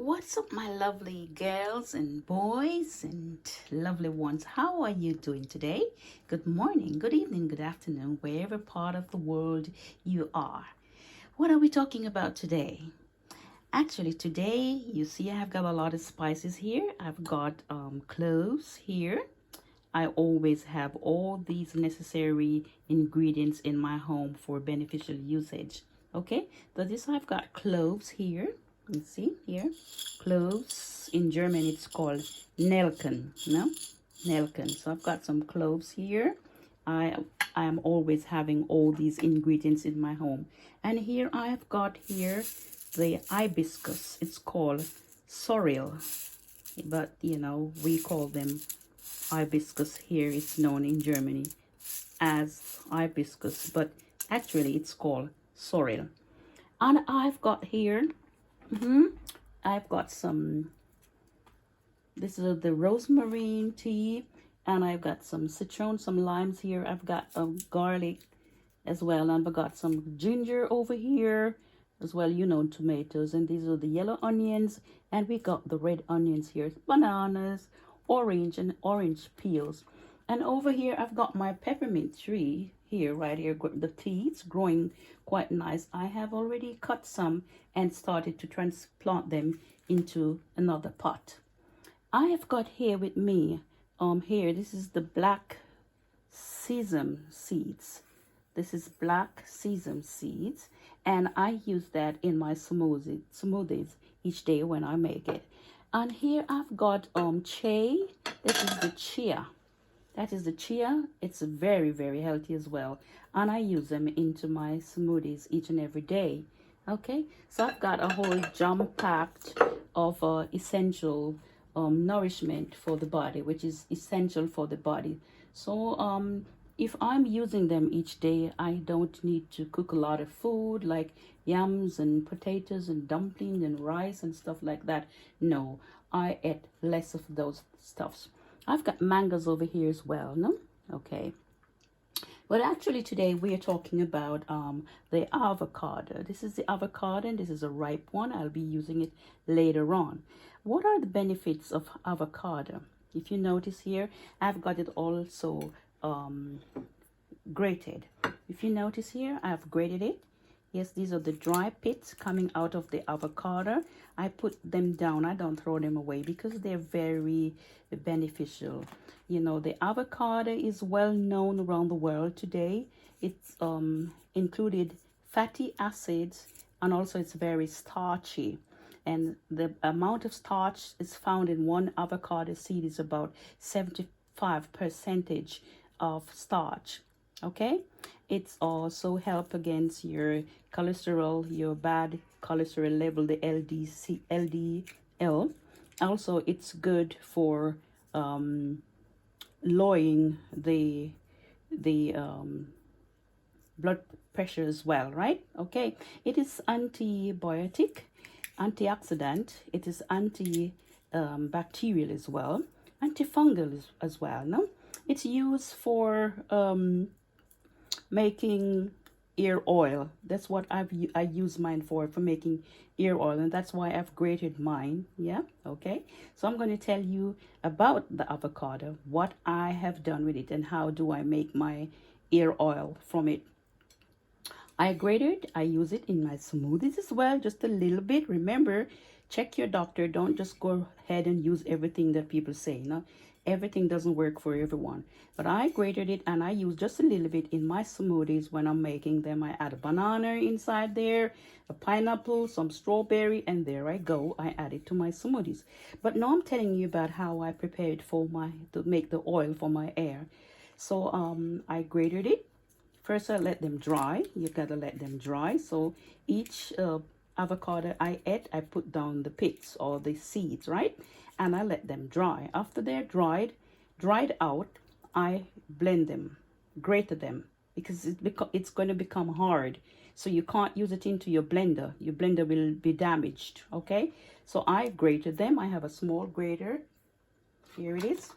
What's up, my lovely girls and boys and lovely ones? How are you doing today? Good morning, good evening, good afternoon, wherever part of the world you are. What are we talking about today? Actually, today, you see, I have got a lot of spices here. I've got cloves here. I always have all these necessary ingredients in my home for beneficial usage. Okay, so this I've got cloves here. You see here, cloves. In German, it's called Nelken. No, Nelken. So I've got some cloves here. I am always having all these ingredients in my home. And here I've got here the hibiscus. It's called sorrel, but you know we call them hibiscus here. It's known in Germany as hibiscus, but actually it's called sorrel. And I've got here I've got some, this is the rosemary tea, and I've got some citron, some limes here. I've got garlic as well, and I've got some ginger over here as well, you know, tomatoes, and these are the yellow onions, and we got the red onions here, bananas, orange, and orange peels. And over here I've got my peppermint tree here, right here, the tea. It's growing quite nice. I have already cut some and started to transplant them into another pot. I have got here with me here, this is the black sesame seeds. This is black sesame seeds, and I use that in my smoothies each day when I make it. And here I've got chia. This is the chia. That is the chia. It's very, very healthy as well. And I use them into my smoothies each and every day. Okay, so I've got a whole jam-packed of essential nourishment for the body, which is essential for the body. So if I'm using them each day, I don't need to cook a lot of food like yams and potatoes and dumplings and rice and stuff like that. No, I eat less of those stuffs. I've got mangoes over here as well, no? Okay. But actually today we are talking about the avocado. This is the avocado, and this is a ripe one. I'll be using it later on. What are the benefits of avocado? If you notice here, I've got it also grated. If you notice here, I've grated it. Yes, these are the dry pits coming out of the avocado. I put them down. I don't throw them away because they're very beneficial. You know, the avocado is well known around the world today. It's included fatty acids, and also it's very starchy. And the amount of starch is found in one avocado seed is about 75% of starch. Okay, it's also help against your cholesterol, your bad cholesterol level, the LDL. Also, it's good for lowering the blood pressure as well, right? Okay, it is antibiotic, antioxidant. It is antibacterial as well, antifungal as well. No, it's used for making ear oil. That's what I use mine for making ear oil, and that's why I've grated mine. Yeah, okay, so I'm going to tell you about the avocado, what I have done with it, and how do I make my ear oil from it. I grate it. I use it in my smoothies as well, just a little bit. Remember, check your doctor. Don't just go ahead and use everything that people say. No, everything doesn't work for everyone. But I grated it, and I use just a little bit in my smoothies when I'm making them. I add a banana inside there, a pineapple, some strawberry, and there I go. I add it to my smoothies. But now I'm telling you about how I prepared to make the oil for my hair. So I grated it. First, I let them dry. You gotta let them dry. So each avocado I ate, I put down the pits or the seeds, right? And I let them dry. After they're dried out, I blend them, grate them, because it's going to become hard. So you can't use it into your blender. Your blender will be damaged, okay? So I grated them. I have a small grater. Here it is.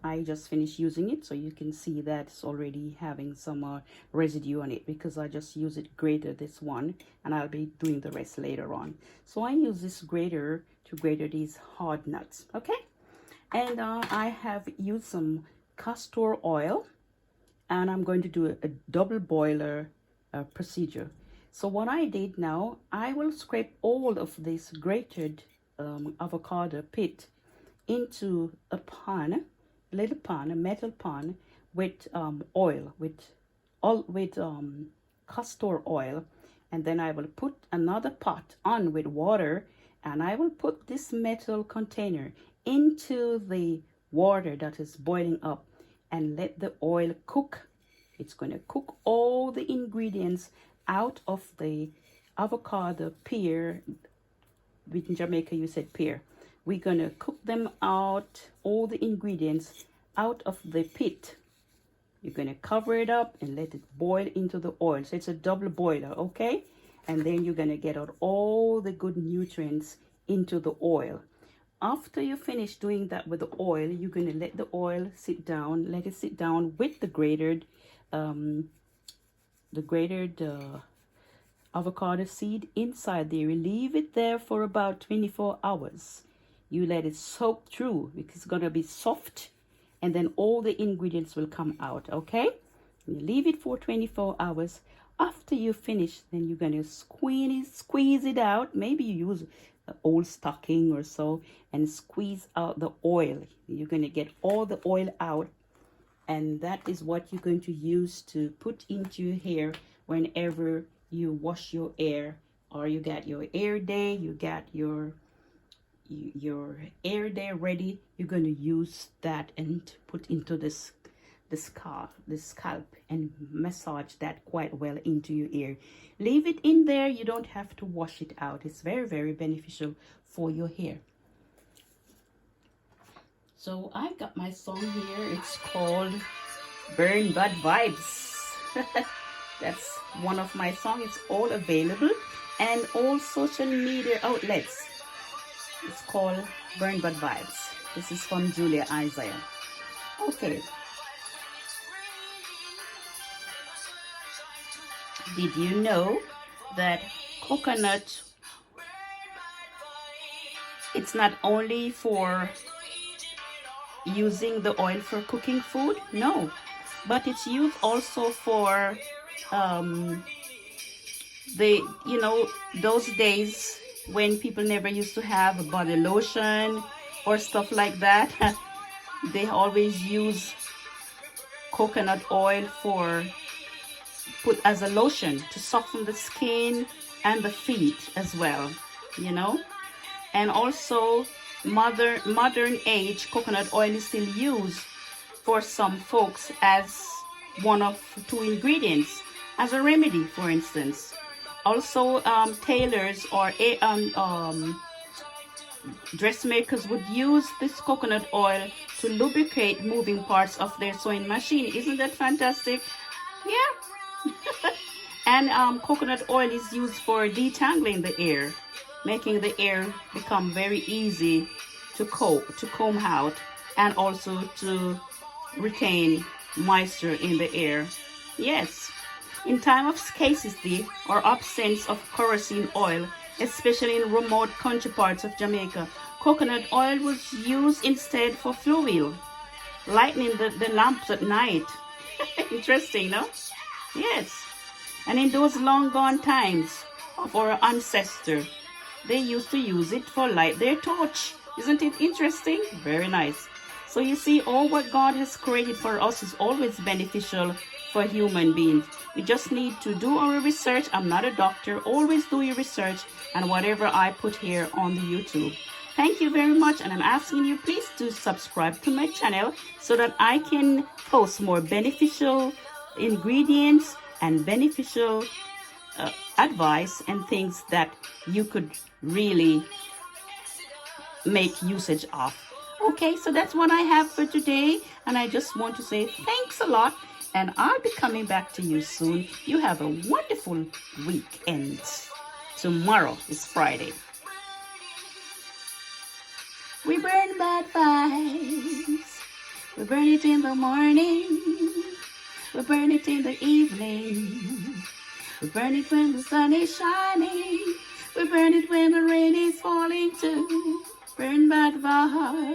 I just finished using it, so you can see that it's already having some residue on it because I just use it grater this one, and I'll be doing the rest later on. So I use this grater to grate these hard nuts. Okay, and I have used some castor oil, and I'm going to do a double boiler procedure. So what I did now, I will scrape all of this grated avocado pit into a pan, a little pan, a metal pan with oil, with castor oil, and then I will put another pot on with water, and I will put this metal container into the water that is boiling up and let the oil cook. It's going to cook all the ingredients out of the avocado pear. In Jamaica you said pear. We're going to cook them out, all the ingredients out of the pit. You're going to cover it up and let it boil into the oil. So it's a double boiler, okay? And then you're going to get out all the good nutrients into the oil. After you finish doing that with the oil, you're going to let the oil sit down. Let it sit down with the grated avocado seed inside there. You leave it there for about 24 hours. You let it soak through because it's going to be soft, and then all the ingredients will come out, okay? You leave it for 24 hours. After you finish, then you're going to squeeze it out. Maybe you use an old stocking or so and squeeze out the oil. You're going to get all the oil out, and that is what you're going to use to put into your hair whenever you wash your hair, or you got your hair day, you got your hair day ready. You're going to use that and put into this scalp and massage that quite well into your ear. Leave it in there. You don't have to wash it out. It's very, very beneficial for your hair. So I got my song here. It's called Burn Bad Vibes. That's one of my songs. It's all available and all social media outlets. It's called Burn Bad Vibes. This is from Julia Isaiah. Okay. Did you know that coconut, it's not only for using the oil for cooking food? No, but it's used also for those days when people never used to have a body lotion or stuff like that. They always use coconut oil for put as a lotion to soften the skin and the feet as well, and also modern age coconut oil is still used for some folks as one of two ingredients, as a remedy, for instance. Also, tailors or dressmakers would use this coconut oil to lubricate moving parts of their sewing machine. Isn't that fantastic? Yeah. And coconut oil is used for detangling the hair, making the hair become very easy to comb out, and also to retain moisture in the hair. Yes. In time of scarcity or absence of kerosene oil, especially in remote country parts of Jamaica, coconut oil was used instead for fuel, lighting the lamps at night. Interesting, no? Yes. And in those long gone times of our ancestors, they used to use it for light their torch. Isn't it interesting? Very nice. So you see, all what God has created for us is always beneficial for human beings. We just need to do our research. I'm not a doctor. Always do your research and whatever I put here on the YouTube. Thank you very much, and I'm asking you, please do subscribe to my channel so that I can post more beneficial ingredients and beneficial advice and things that you could really make usage of. Okay, so that's what I have for today, and I just want to say thanks a lot, and I'll be coming back to you soon. You have a wonderful weekend. Tomorrow is Friday. We burn bad vibes. We burn it in the morning. We burn it in the evening. We burn it when the sun is shining. We burn it when the rain is falling too. Burn by the fire.